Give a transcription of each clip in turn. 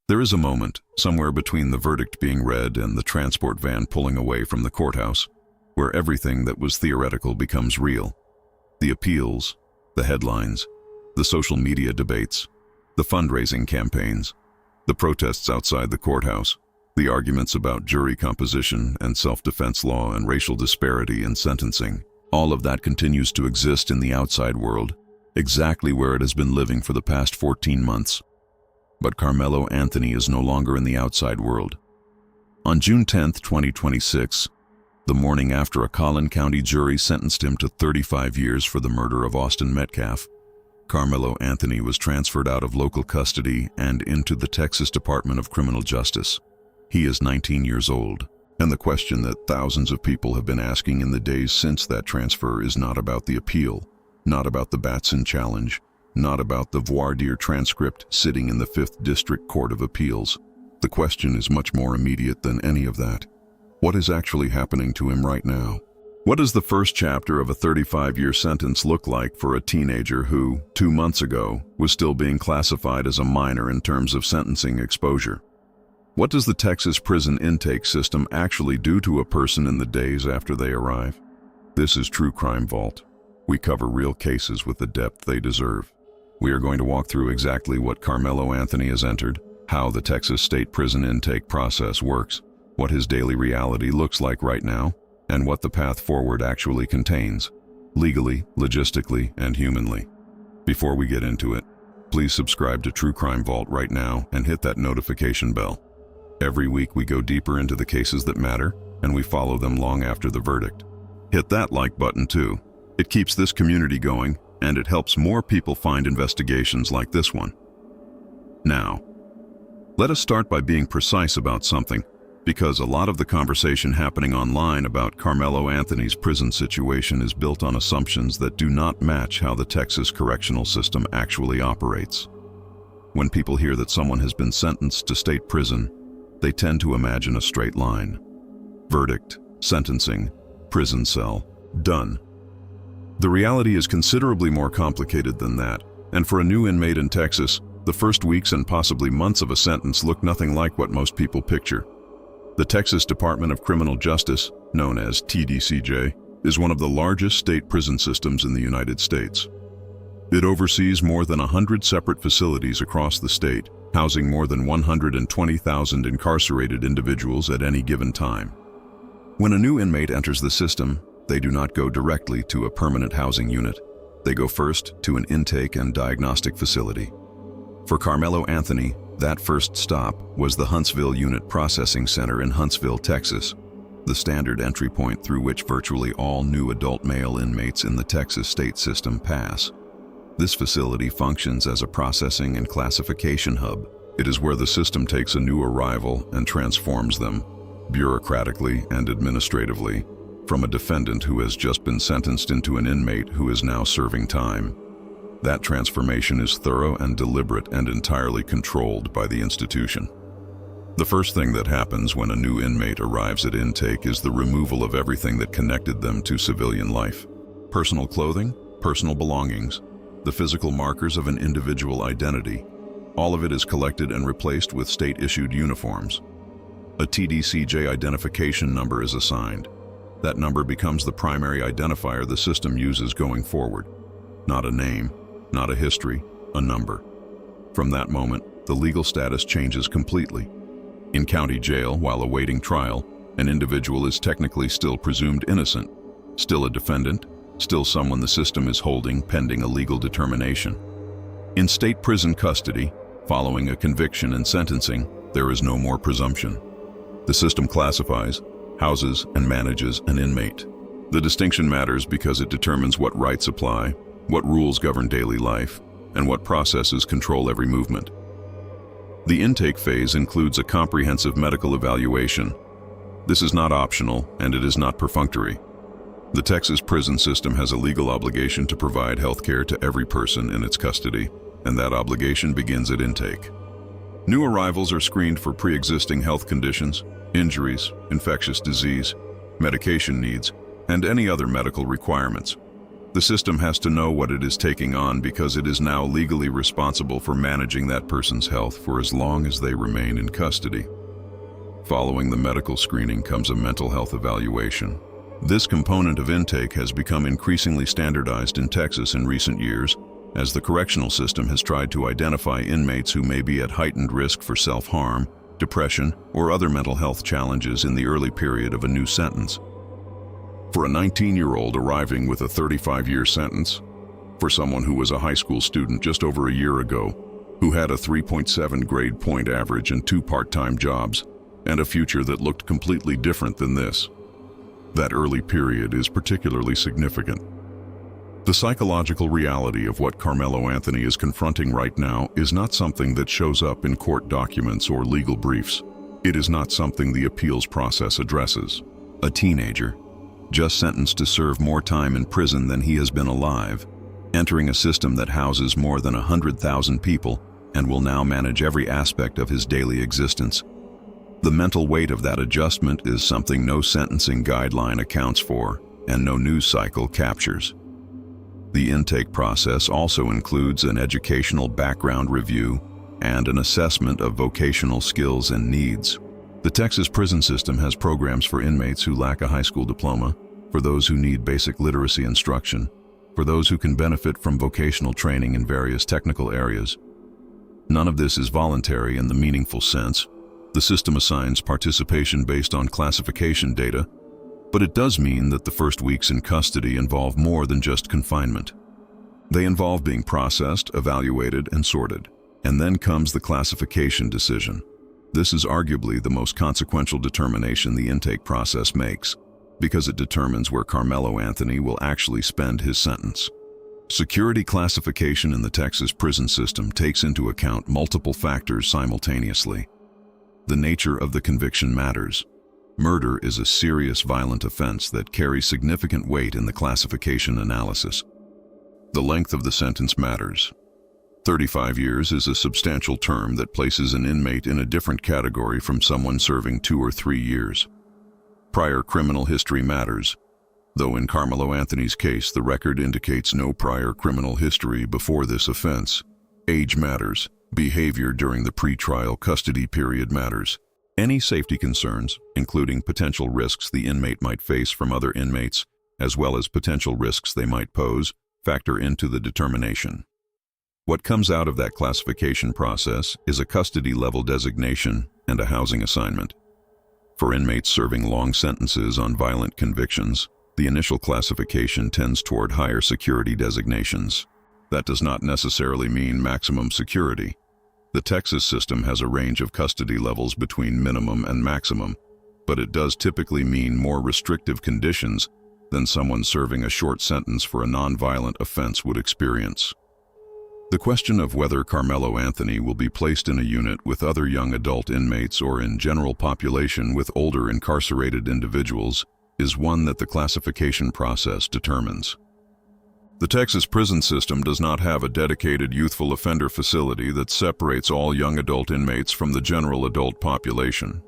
There is a moment, somewhere between the verdict being read and the transport van pulling away from the courthouse, where everything that was theoretical becomes real. The appeals, the headlines, the social media debates, the fundraising campaigns, the protests outside the courthouse, the arguments about jury composition and self-defense law and racial disparity in sentencing. All of that continues to exist in the outside world, exactly where it has been living for the past 14 months. But Karmelo Anthony is no longer in the outside world. On June 10, 2026, the morning after a Collin County jury sentenced him to 35 years for the murder of Austin Metcalf, Karmelo Anthony was transferred out of local custody and into the Texas Department of Criminal Justice. He is 19 years old, and the question that thousands of people have been asking in the days since that transfer is not about the appeal, not about the Batson challenge, not about the voir dire transcript sitting in the 5th District Court of Appeals. The question is much more immediate than any of that. What is actually happening to him right now? What does the first chapter of a 35-year sentence look like for a teenager who, 2 months ago, was still being classified as a minor in terms of sentencing exposure? What does the Texas prison intake system actually do to a person in the days after they arrive? This is True Crime Vault. We cover real cases with the depth they deserve. We are going to walk through exactly what Karmelo Anthony has entered, how the Texas state prison intake process works, what his daily reality looks like right now, and what the path forward actually contains, legally, logistically, and humanly. Before we get into it, please subscribe to True Crime Vault right now and hit that notification bell. Every week we go deeper into the cases that matter, and we follow them long after the verdict. Hit that like button too. It keeps this community going, and it helps more people find investigations like this one. Now, let us start by being precise about something, because a lot of the conversation happening online about Karmelo Anthony's prison situation is built on assumptions that do not match how the Texas correctional system actually operates. When people hear that someone has been sentenced to state prison, they tend to imagine a straight line. Verdict, sentencing, prison cell, done. The reality is considerably more complicated than that, and for a new inmate in Texas, the first weeks and possibly months of a sentence look nothing like what most people picture. The Texas Department of Criminal Justice, known as TDCJ, is one of the largest state prison systems in the United States. It oversees more than 100 separate facilities across the state, housing more than 120,000 incarcerated individuals at any given time. When a new inmate enters the system, they do not go directly to a permanent housing unit. They go first to an intake and diagnostic facility. For Karmelo Anthony, that first stop was the Huntsville Unit Processing Center in Huntsville, Texas, the standard entry point through which virtually all new adult male inmates in the Texas state system pass. This facility functions as a processing and classification hub. It is where the system takes a new arrival and transforms them, bureaucratically and administratively, from a defendant who has just been sentenced into an inmate who is now serving time. That transformation is thorough and deliberate and entirely controlled by the institution. The first thing that happens when a new inmate arrives at intake is the removal of everything that connected them to civilian life. Personal clothing, personal belongings, the physical markers of an individual identity. All of it is collected and replaced with state-issued uniforms. A TDCJ identification number is assigned. That number becomes the primary identifier the system uses going forward. Not a name, not a history, a number. From that moment, the legal status changes completely. In county jail, while awaiting trial, an individual is technically still presumed innocent, still a defendant, still someone the system is holding pending a legal determination. In state prison custody, following a conviction and sentencing, there is no more presumption. The system classifies, houses, and manages an inmate. The distinction matters because it determines what rights apply, what rules govern daily life, and what processes control every movement. The intake phase includes a comprehensive medical evaluation. This is not optional, and it is not perfunctory. The Texas prison system has a legal obligation to provide health care to every person in its custody, and that obligation begins at intake. New arrivals are screened for pre-existing health conditions, injuries, infectious disease, medication needs, and any other medical requirements. The system has to know what it is taking on because it is now legally responsible for managing that person's health for as long as they remain in custody. Following the medical screening comes a mental health evaluation. This component of intake has become increasingly standardized in Texas in recent years, as the correctional system has tried to identify inmates who may be at heightened risk for self-harm, depression, or other mental health challenges in the early period of a new sentence. For a 19-year-old arriving with a 35-year sentence, for someone who was a high school student just over a year ago, who had a 3.7 grade point average and 2 part-time jobs, and a future that looked completely different than this. That early period is particularly significant. The psychological reality of what Karmelo Anthony is confronting right now is not something that shows up in court documents or legal briefs. It is not something the appeals process addresses. A teenager, just sentenced to serve more time in prison than he has been alive, entering a system that houses more than 100,000 people and will now manage every aspect of his daily existence. The mental weight of that adjustment is something no sentencing guideline accounts for and no news cycle captures. The intake process also includes an educational background review and an assessment of vocational skills and needs. The Texas prison system has programs for inmates who lack a high school diploma, for those who need basic literacy instruction, for those who can benefit from vocational training in various technical areas. None of this is voluntary in the meaningful sense. The system assigns participation based on classification data, but it does mean that the first weeks in custody involve more than just confinement. They involve being processed, evaluated, and sorted. And then comes the classification decision. This is arguably the most consequential determination the intake process makes, because it determines where Karmelo Anthony will actually spend his sentence. Security classification in the Texas prison system takes into account multiple factors simultaneously. The nature of the conviction matters. Murder is a serious violent offense that carries significant weight in the classification analysis. The length of the sentence matters. 35 years is a substantial term that places an inmate in a different category from someone serving 2 or 3 years. Prior criminal history matters, though in Karmelo Anthony's case the record indicates no prior criminal history before this offense. Age matters. Behavior during the pretrial custody period matters. Any safety concerns, including potential risks the inmate might face from other inmates, as well as potential risks they might pose, factor into the determination. What comes out of that classification process is a custody-level designation and a housing assignment. For inmates serving long sentences on violent convictions, the initial classification tends toward higher security designations. That does not necessarily mean maximum security. The Texas system has a range of custody levels between minimum and maximum, but it does typically mean more restrictive conditions than someone serving a short sentence for a non-violent offense would experience. The question of whether Karmelo Anthony will be placed in a unit with other young adult inmates or in general population with older incarcerated individuals is one that the classification process determines. The Texas prison system does not have a dedicated youthful offender facility that separates all young adult inmates from the general adult population.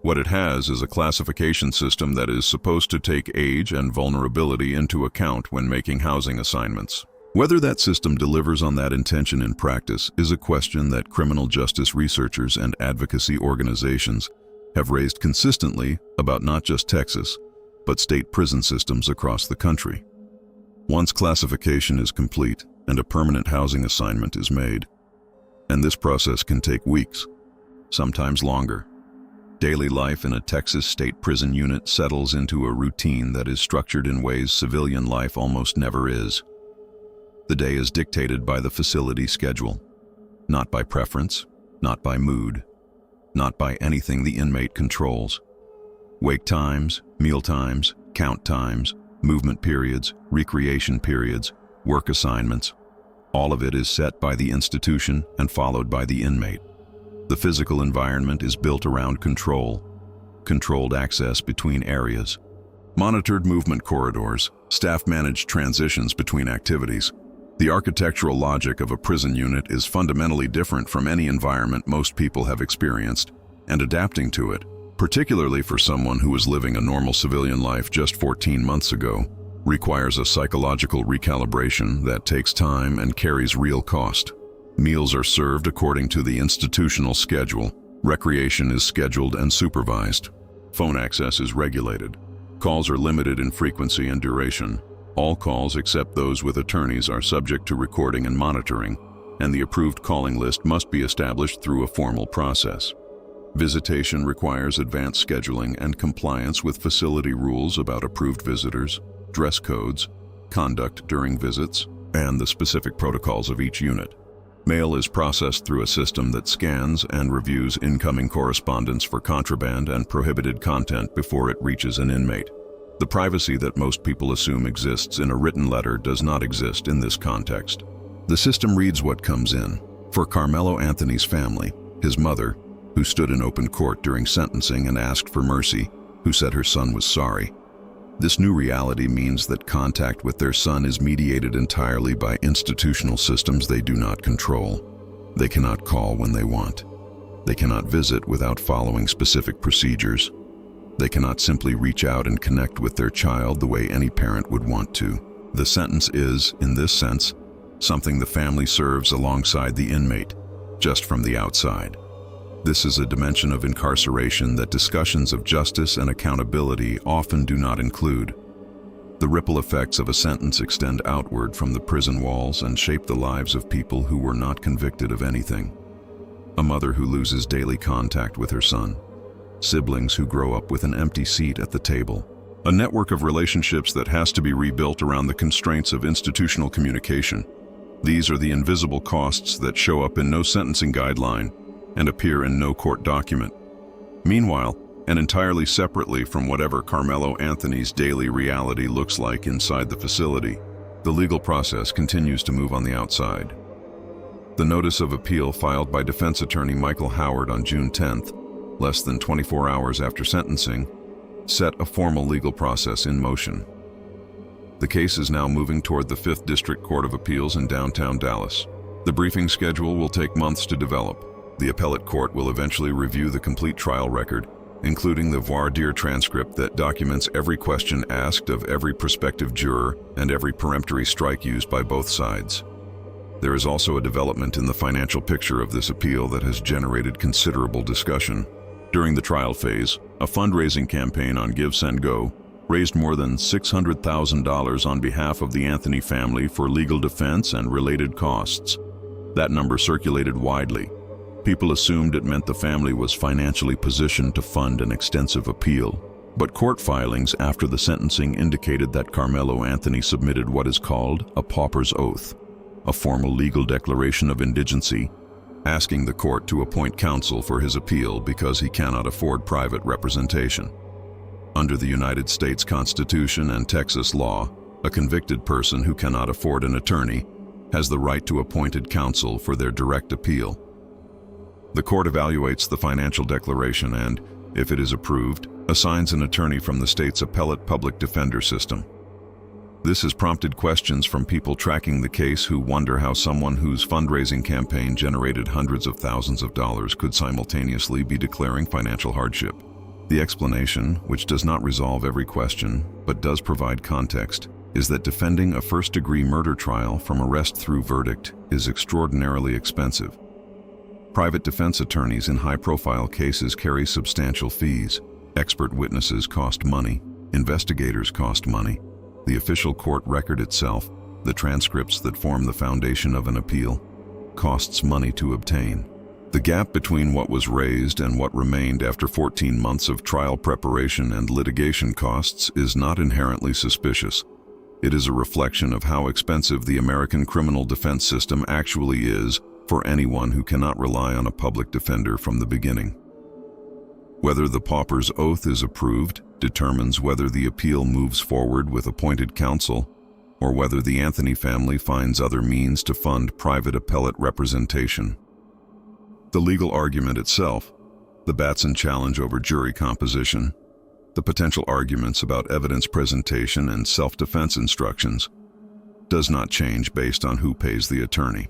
What it has is a classification system that is supposed to take age and vulnerability into account when making housing assignments. Whether that system delivers on that intention in practice is a question that criminal justice researchers and advocacy organizations have raised consistently about not just Texas, but state prison systems across the country. Once classification is complete and a permanent housing assignment is made, and this process can take weeks, sometimes longer, daily life in a Texas state prison unit settles into a routine that is structured in ways civilian life almost never is. The day is dictated by the facility schedule, not by preference, not by mood, not by anything the inmate controls. Wake times, meal times, count times, movement periods, recreation periods, work assignments, all of it is set by the institution and followed by the inmate. The physical environment is built around control, controlled access between areas, monitored movement corridors, staff-managed transitions between activities. The architectural logic of a prison unit is fundamentally different from any environment most people have experienced, and adapting to it, particularly for someone who was living a normal civilian life just 14 months ago, requires a psychological recalibration that takes time and carries real cost. Meals are served according to the institutional schedule. Recreation is scheduled and supervised. Phone access is regulated. Calls are limited in frequency and duration. All calls except those with attorneys are subject to recording and monitoring, and the approved calling list must be established through a formal process. Visitation requires advanced scheduling and compliance with facility rules about approved visitors, dress codes, conduct during visits, and the specific protocols of each unit. Mail is processed through a system that scans and reviews incoming correspondence for contraband and prohibited content before it reaches an inmate. The privacy that most people assume exists in a written letter does not exist in this context. The system reads what comes in. For Karmelo Anthony's family, his mother, who stood in open court during sentencing and asked for mercy, who said her son was sorry. This new reality means that contact with their son is mediated entirely by institutional systems they do not control. They cannot call when they want. They cannot visit without following specific procedures. They cannot simply reach out and connect with their child the way any parent would want to. The sentence is, in this sense, something the family serves alongside the inmate, just from the outside. This is a dimension of incarceration that discussions of justice and accountability often do not include. The ripple effects of a sentence extend outward from the prison walls and shape the lives of people who were not convicted of anything. A mother who loses daily contact with her son. Siblings who grow up with an empty seat at the table. A network of relationships that has to be rebuilt around the constraints of institutional communication. These are the invisible costs that show up in no sentencing guideline and appear in no court document. Meanwhile, and entirely separately from whatever Karmelo Anthony's daily reality looks like inside the facility, the legal process continues to move on the outside. The notice of appeal filed by defense attorney Michael Howard on June 10th, less than 24 hours after sentencing, set a formal legal process in motion. The case is now moving toward the 5th District Court of Appeals in downtown Dallas. The briefing schedule will take months to develop. The appellate court will eventually review the complete trial record, including the voir dire transcript that documents every question asked of every prospective juror and every peremptory strike used by both sides. There is also a development in the financial picture of this appeal that has generated considerable discussion. During the trial phase, a fundraising campaign on Give Send Go raised more than $600,000 on behalf of the Anthony family for legal defense and related costs. That number circulated widely. People assumed it meant the family was financially positioned to fund an extensive appeal. But court filings after the sentencing indicated that Karmelo Anthony submitted what is called a pauper's oath, a formal legal declaration of indigency, asking the court to appoint counsel for his appeal because he cannot afford private representation. Under the United States Constitution and Texas law, a convicted person who cannot afford an attorney has the right to appointed counsel for their direct appeal. The court evaluates the financial declaration and, if it is approved, assigns an attorney from the state's appellate public defender system. This has prompted questions from people tracking the case who wonder how someone whose fundraising campaign generated hundreds of thousands of dollars could simultaneously be declaring financial hardship. The explanation, which does not resolve every question but does provide context, is that defending a first-degree murder trial from arrest through verdict is extraordinarily expensive. Private defense attorneys in high-profile cases carry substantial fees. Expert witnesses cost money. Investigators cost money. The official court record itself, the transcripts that form the foundation of an appeal, costs money to obtain. The gap between what was raised and what remained after 14 months of trial preparation and litigation costs is not inherently suspicious. It is a reflection of how expensive the American criminal defense system actually is for anyone who cannot rely on a public defender from the beginning. Whether the pauper's oath is approved determines whether the appeal moves forward with appointed counsel or whether the Anthony family finds other means to fund private appellate representation. The legal argument itself, the Batson challenge over jury composition, the potential arguments about evidence presentation and self-defense instructions, does not change based on who pays the attorney.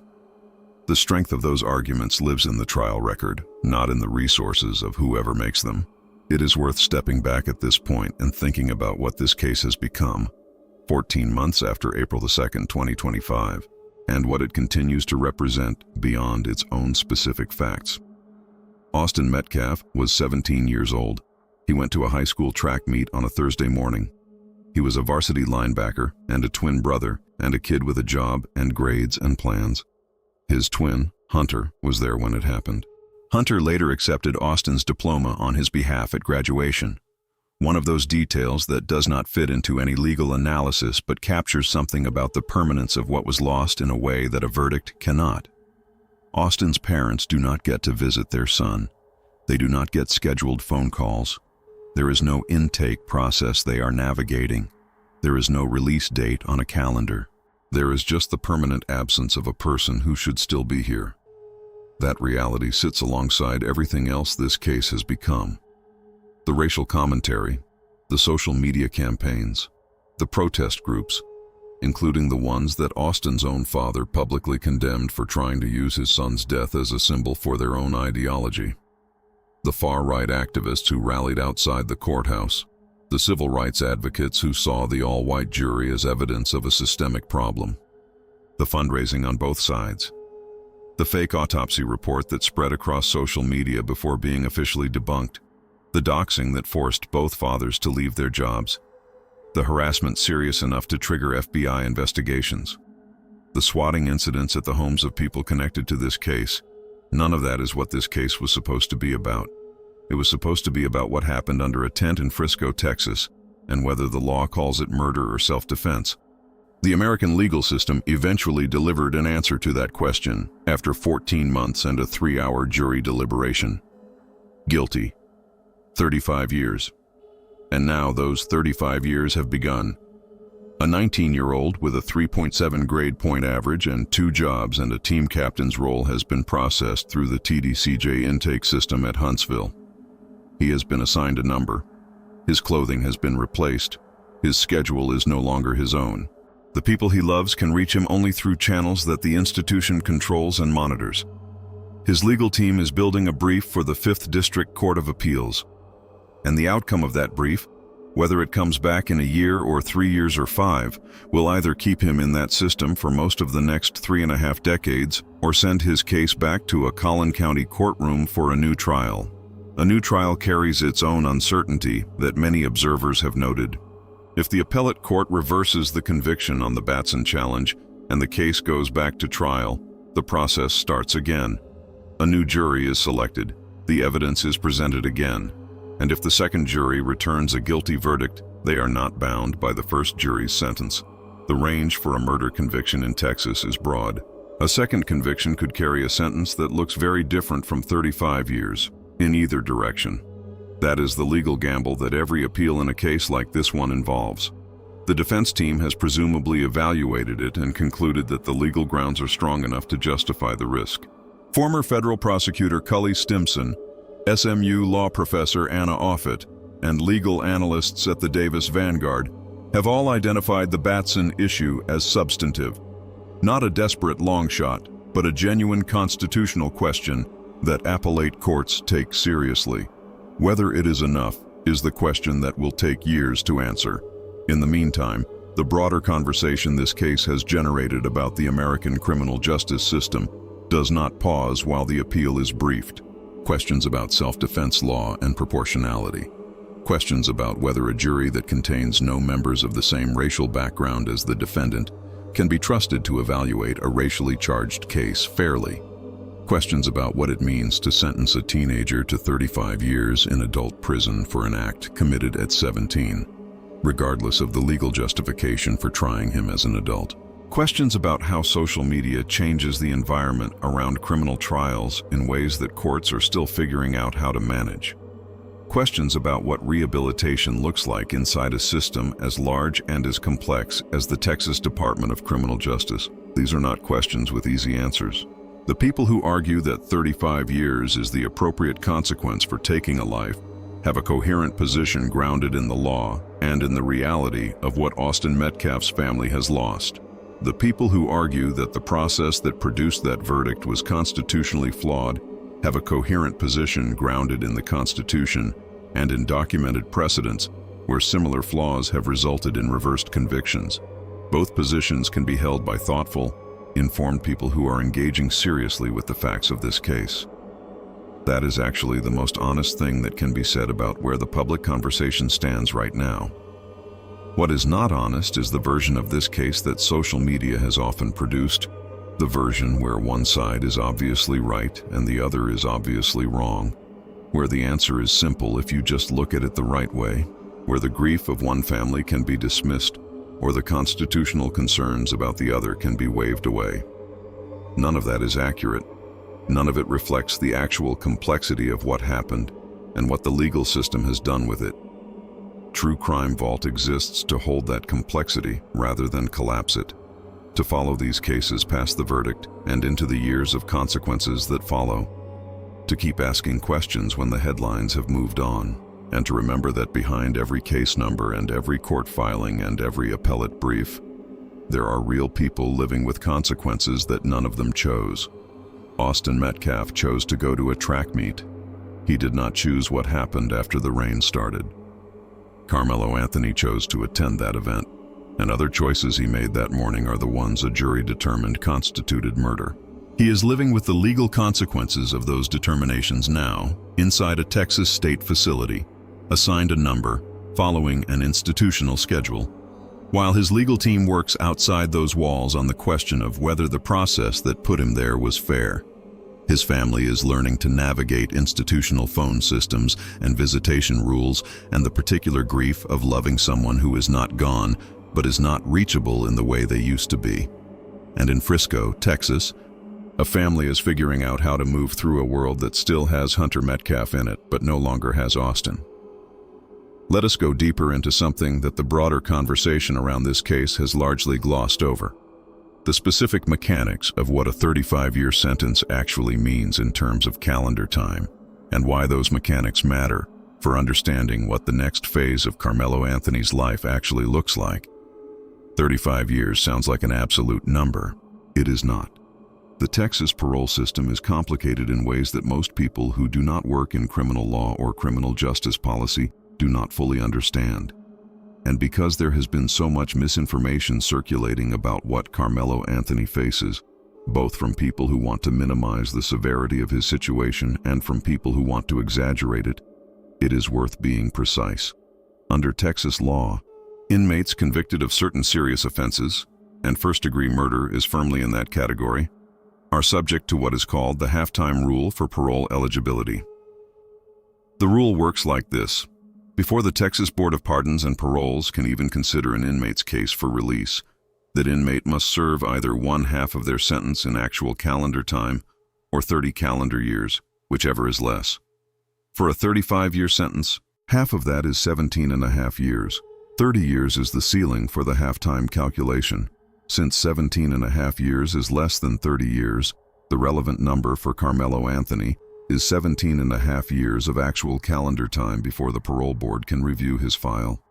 The strength of those arguments lives in the trial record, not in the resources of whoever makes them. It is worth stepping back at this point and thinking about what this case has become. 14 months after April 2nd, 2025, and what it continues to represent beyond its own specific facts. Austin Metcalf was 17 years old. He went to a high school track meet on a Thursday morning. He was a varsity linebacker and a twin brother and a kid with a job and grades and plans. His twin, Hunter, was there when it happened. Hunter later accepted Austin's diploma on his behalf at graduation. One of those details that does not fit into any legal analysis but captures something about the permanence of what was lost in a way that a verdict cannot. Austin's parents do not get to visit their son. They do not get scheduled phone calls. There is no intake process they are navigating. There is no release date on a calendar. There is just the permanent absence of a person who should still be here. That reality sits alongside everything else this case has become. The racial commentary, the social media campaigns, the protest groups, including the ones that Austin's own father publicly condemned for trying to use his son's death as a symbol for their own ideology. The far-right activists who rallied outside the courthouse, the civil rights advocates who saw the all-white jury as evidence of a systemic problem, the fundraising on both sides, the fake autopsy report that spread across social media before being officially debunked, the doxing that forced both fathers to leave their jobs, the harassment serious enough to trigger FBI investigations, the swatting incidents at the homes of people connected to this case. None of that is what this case was supposed to be about. It was supposed to be about what happened under a tent in Frisco, Texas, and whether the law calls it murder or self-defense. The American legal system eventually delivered an answer to that question after 14 months and a 3-hour jury deliberation. Guilty. 35 years. And now those 35 years have begun. A 19-year-old with a 3.7 grade point average and 2 jobs and a team captain's role has been processed through the TDCJ intake system at Huntsville. He has been assigned a number. His clothing has been replaced. His schedule is no longer his own. The people he loves can reach him only through channels that the institution controls and monitors. His legal team is building a brief for the 5th District Court of Appeals. And the outcome of that brief, whether it comes back in a year or 3 years or 5, will either keep him in that system for most of the next 3.5 decades or send his case back to a Collin County courtroom for a new trial. A new trial carries its own uncertainty that many observers have noted. If the appellate court reverses the conviction on the Batson challenge and the case goes back to trial, the process starts again. A new jury is selected. The evidence is presented again. And if the second jury returns a guilty verdict, they are not bound by the first jury's sentence. The range for a murder conviction in Texas is broad. A second conviction could carry a sentence that looks very different from 35 years, in either direction. That is the legal gamble that every appeal in a case like this one involves. The defense team has presumably evaluated it and concluded that the legal grounds are strong enough to justify the risk. Former federal prosecutor Cully Stimson, SMU law professor Anna Offutt, and legal analysts at the Davis Vanguard have all identified the Batson issue as substantive. Not a desperate long shot, but a genuine constitutional question that appellate courts take seriously. Whether it is enough is the question that will take years to answer. In the meantime, the broader conversation this case has generated about the American criminal justice system does not pause while the appeal is briefed. Questions about self-defense law and proportionality. Questions about whether a jury that contains no members of the same racial background as the defendant can be trusted to evaluate a racially charged case fairly. Questions about what it means to sentence a teenager to 35 years in adult prison for an act committed at 17, regardless of the legal justification for trying him as an adult. Questions about how social media changes the environment around criminal trials in ways that courts are still figuring out how to manage. Questions about what rehabilitation looks like inside a system as large and as complex as the Texas Department of Criminal Justice. These are not questions with easy answers. The people who argue that 35 years is the appropriate consequence for taking a life have a coherent position grounded in the law and in the reality of what Austin Metcalf's family has lost. The people who argue that the process that produced that verdict was constitutionally flawed have a coherent position grounded in the Constitution and in documented precedents where similar flaws have resulted in reversed convictions. Both positions can be held by thoughtful, informed people who are engaging seriously with the facts of this case. That is actually the most honest thing that can be said about where the public conversation stands right now. What is not honest is the version of this case that social media has often produced, the version where one side is obviously right and the other is obviously wrong, where the answer is simple if you just look at it the right way, where the grief of one family can be dismissed or the constitutional concerns about the other can be waved away. None of that is accurate. None of it reflects the actual complexity of what happened and what the legal system has done with it. True Crime Vault exists to hold that complexity rather than collapse it, to follow these cases past the verdict and into the years of consequences that follow, to keep asking questions when the headlines have moved on, and to remember that behind every case number and every court filing and every appellate brief, there are real people living with consequences that none of them chose. Austin Metcalf chose to go to a track meet. He did not choose what happened after the rain started. Karmelo Anthony chose to attend that event, and other choices he made that morning are the ones a jury determined constituted murder. He is living with the legal consequences of those determinations now, inside a Texas state facility, assigned a number, following an institutional schedule, while his legal team works outside those walls on the question of whether the process that put him there was fair. His family is learning to navigate institutional phone systems and visitation rules and the particular grief of loving someone who is not gone, but is not reachable in the way they used to be. And in Frisco, Texas, a family is figuring out how to move through a world that still has Hunter Metcalf in it, but no longer has Austin. Let us go deeper into something that the broader conversation around this case has largely glossed over: the specific mechanics of what a 35-year sentence actually means in terms of calendar time, and why those mechanics matter for understanding what the next phase of Karmelo Anthony's life actually looks like. 35 years sounds like an absolute number. It is not. The Texas parole system is complicated in ways that most people who do not work in criminal law or criminal justice policy do not fully understand. And because there has been so much misinformation circulating about what Karmelo Anthony faces, both from people who want to minimize the severity of his situation and from people who want to exaggerate it, it is worth being precise. Under Texas law, inmates convicted of certain serious offenses, and first-degree murder is firmly in that category, are subject to what is called the half-time rule for parole eligibility. The rule works like this. Before the Texas Board of Pardons and Paroles can even consider an inmate's case for release, that inmate must serve either one half of their sentence in actual calendar time or 30 calendar years, whichever is less. For a 35-year sentence, half of that is 17.5 years. 30 years is the ceiling for the half-time calculation. Since 17.5 years is less than 30 years, the relevant number for Karmelo Anthony is 17.5 years of actual calendar time before the parole board can review his file.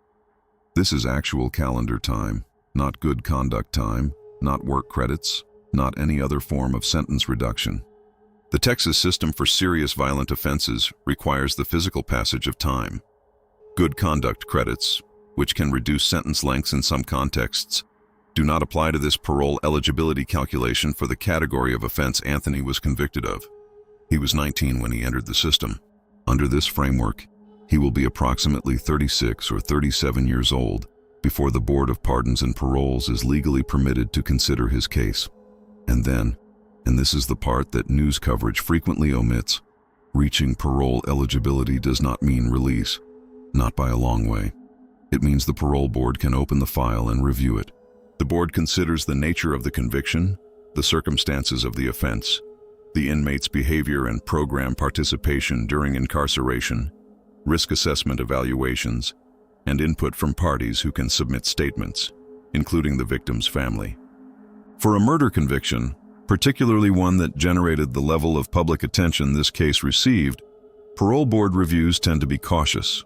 This is actual calendar time, not good conduct time, not work credits, not any other form of sentence reduction. The Texas system for serious violent offenses requires the physical passage of time. Good conduct credits, which can reduce sentence lengths in some contexts, do not apply to this parole eligibility calculation for the category of offense Anthony was convicted of. He was 19 when he entered the system. Under this framework, he will be approximately 36 or 37 years old before the Board of Pardons and Paroles is legally permitted to consider his case. And then, and this is the part that news coverage frequently omits, reaching parole eligibility does not mean release, not by a long way. It means the parole board can open the file and review it. The board considers the nature of the conviction, the circumstances of the offense, the inmate's behavior and program participation during incarceration, risk assessment evaluations, and input from parties who can submit statements, including the victim's family. For a murder conviction, particularly one that generated the level of public attention this case received, parole board reviews tend to be cautious.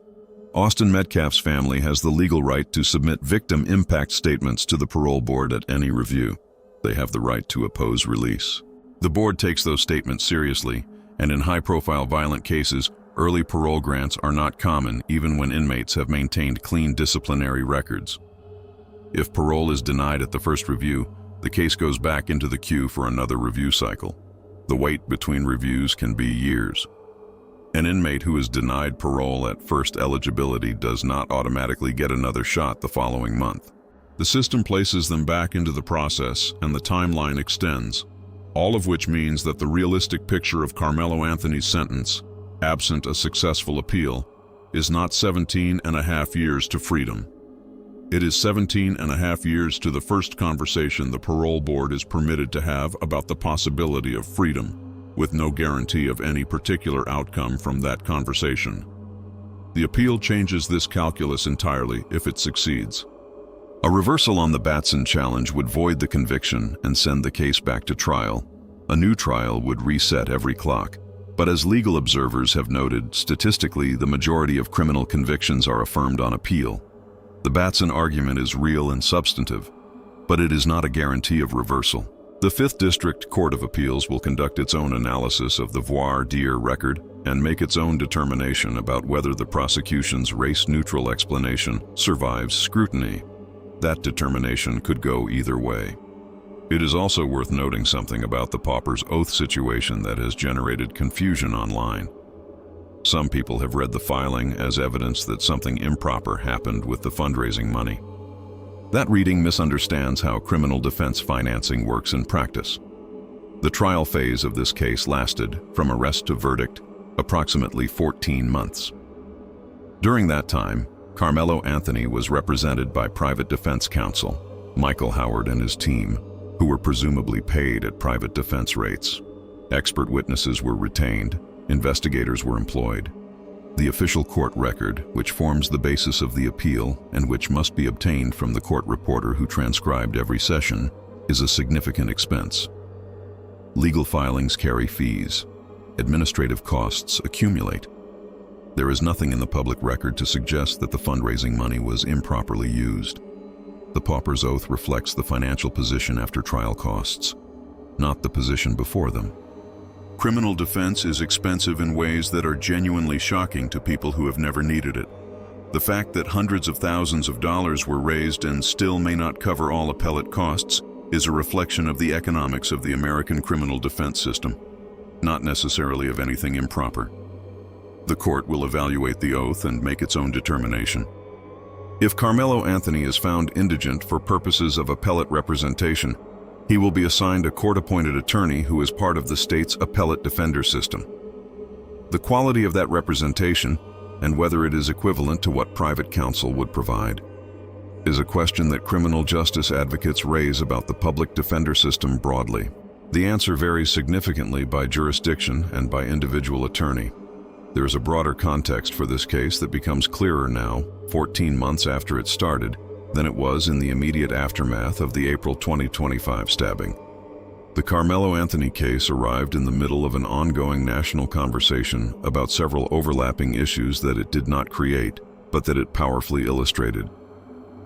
Austin Metcalf's family has the legal right to submit victim impact statements to the parole board at any review. They have the right to oppose release. The board takes those statements seriously, and in high-profile violent cases, Early parole grants are not common even when inmates have maintained clean disciplinary records. If parole is denied at the first review, the case goes back into the queue for another review cycle. The wait between reviews can be years. An inmate who is denied parole at first eligibility does not automatically get another shot the following month. The system places them back into the process and the timeline extends, all of which means that the realistic picture of Karmelo Anthony's sentence, absent a successful appeal, is not 17.5 years to freedom. It is 17.5 years to the first conversation the parole board is permitted to have about the possibility of freedom, with no guarantee of any particular outcome from that conversation. The appeal changes this calculus entirely if it succeeds. A reversal on the Batson challenge would void the conviction and send the case back to trial. A new trial would reset every clock. But as legal observers have noted, statistically, the majority of criminal convictions are affirmed on appeal. The Batson argument is real and substantive, but it is not a guarantee of reversal. The 5th District Court of Appeals will conduct its own analysis of the voir dire record and make its own determination about whether the prosecution's race-neutral explanation survives scrutiny. That determination could go either way. It is also worth noting something about the pauper's oath situation that has generated confusion online. Some people have read the filing as evidence that something improper happened with the fundraising money. That reading misunderstands how criminal defense financing works in practice. The trial phase of this case lasted, from arrest to verdict, approximately 14 months. During that time, Karmelo Anthony was represented by private defense counsel, Michael Howard and his team, who were presumably paid at private defense rates. Expert witnesses were retained, investigators were employed. The official court record, which forms the basis of the appeal and which must be obtained from the court reporter who transcribed every session, is a significant expense. Legal filings carry fees. Administrative costs accumulate. There is nothing in the public record to suggest that the fundraising money was improperly used. The pauper's oath reflects the financial position after trial costs, not the position before them. Criminal defense is expensive in ways that are genuinely shocking to people who have never needed it. The fact that hundreds of thousands of dollars were raised and still may not cover all appellate costs is a reflection of the economics of the American criminal defense system, not necessarily of anything improper. The court will evaluate the oath and make its own determination. If Karmelo Anthony is found indigent for purposes of appellate representation, he will be assigned a court-appointed attorney who is part of the state's appellate defender system. The quality of that representation, and whether it is equivalent to what private counsel would provide, is a question that criminal justice advocates raise about the public defender system broadly. The answer varies significantly by jurisdiction and by individual attorney. There is a broader context for this case that becomes clearer now, 14 months after it started, than it was in the immediate aftermath of the April 2025 stabbing. The Karmelo Anthony case arrived in the middle of an ongoing national conversation about several overlapping issues that it did not create, but that it powerfully illustrated.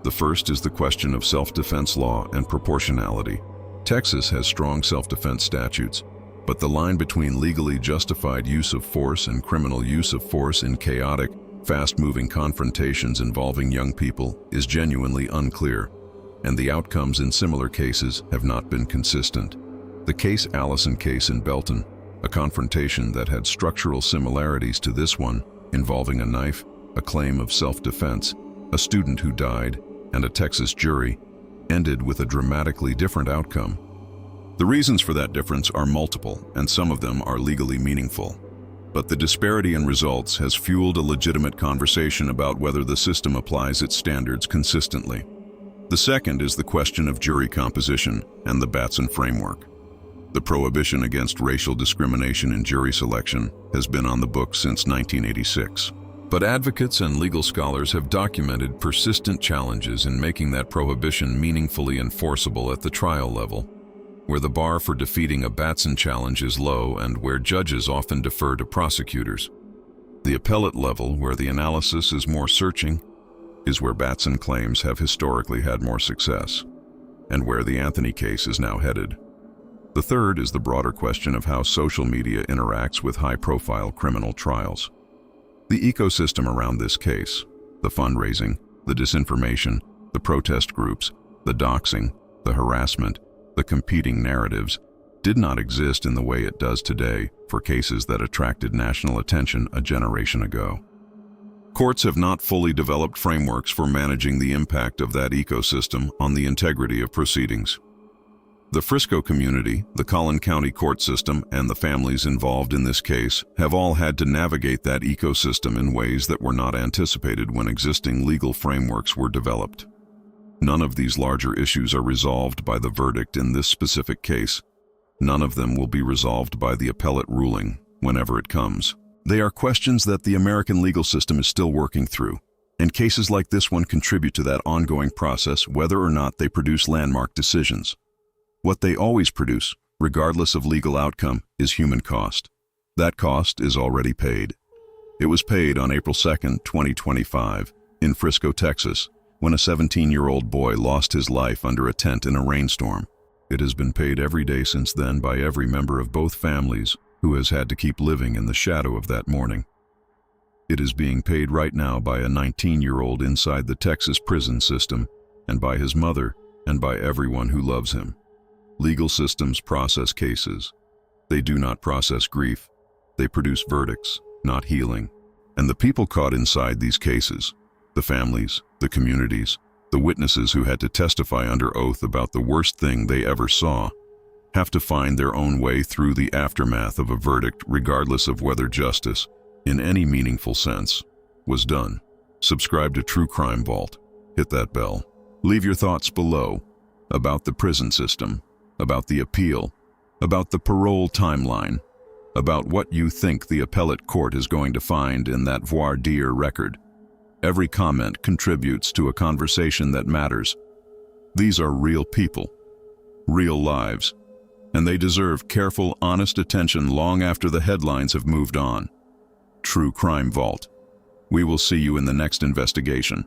The first is the question of self-defense law and proportionality. Texas has strong self-defense statutes, but the line between legally justified use of force and criminal use of force in chaotic, fast-moving confrontations involving young people is genuinely unclear, and the outcomes in similar cases have not been consistent. The Case Allison case in Belton, a confrontation that had structural similarities to this one, involving a knife, a claim of self-defense, a student who died, and a Texas jury, ended with a dramatically different outcome. The reasons for that difference are multiple, and some of them are legally meaningful. But the disparity in results has fueled a legitimate conversation about whether the system applies its standards consistently. The second is the question of jury composition and the Batson framework. The prohibition against racial discrimination in jury selection has been on the books since 1986. But advocates and legal scholars have documented persistent challenges in making that prohibition meaningfully enforceable at the trial level, where the bar for defeating a Batson challenge is low and where judges often defer to prosecutors. The appellate level, where the analysis is more searching, is where Batson claims have historically had more success, and where the Anthony case is now headed. The third is the broader question of how social media interacts with high-profile criminal trials. The ecosystem around this case, the fundraising, the disinformation, the protest groups, the doxing, the harassment, the competing narratives, did not exist in the way it does today for cases that attracted national attention a generation ago. Courts have not fully developed frameworks for managing the impact of that ecosystem on the integrity of proceedings. The Frisco community, the Collin County court system, and the families involved in this case have all had to navigate that ecosystem in ways that were not anticipated when existing legal frameworks were developed. None of these larger issues are resolved by the verdict in this specific case. None of them will be resolved by the appellate ruling, whenever it comes. They are questions that the American legal system is still working through, and cases like this one contribute to that ongoing process whether or not they produce landmark decisions. What they always produce, regardless of legal outcome, is human cost. That cost is already paid. It was paid on April 2, 2025, in Frisco, Texas, when a 17-year-old boy lost his life under a tent in a rainstorm. It has been paid every day since then by every member of both families who has had to keep living in the shadow of that morning. It is being paid right now by a 19-year-old inside the Texas prison system, and by his mother, and by everyone who loves him. Legal systems process cases. They do not process grief. They produce verdicts, not healing. And the people caught inside these cases, the families, the communities, the witnesses who had to testify under oath about the worst thing they ever saw, have to find their own way through the aftermath of a verdict regardless of whether justice, in any meaningful sense, was done. Subscribe to True Crime Vault. Hit that bell. Leave your thoughts below about the prison system, about the appeal, about the parole timeline, about what you think the appellate court is going to find in that voir dire record. Every comment contributes to a conversation that matters. These are real people, real lives, and they deserve careful, honest attention long after the headlines have moved on. True Crime Vault. We will see you in the next investigation.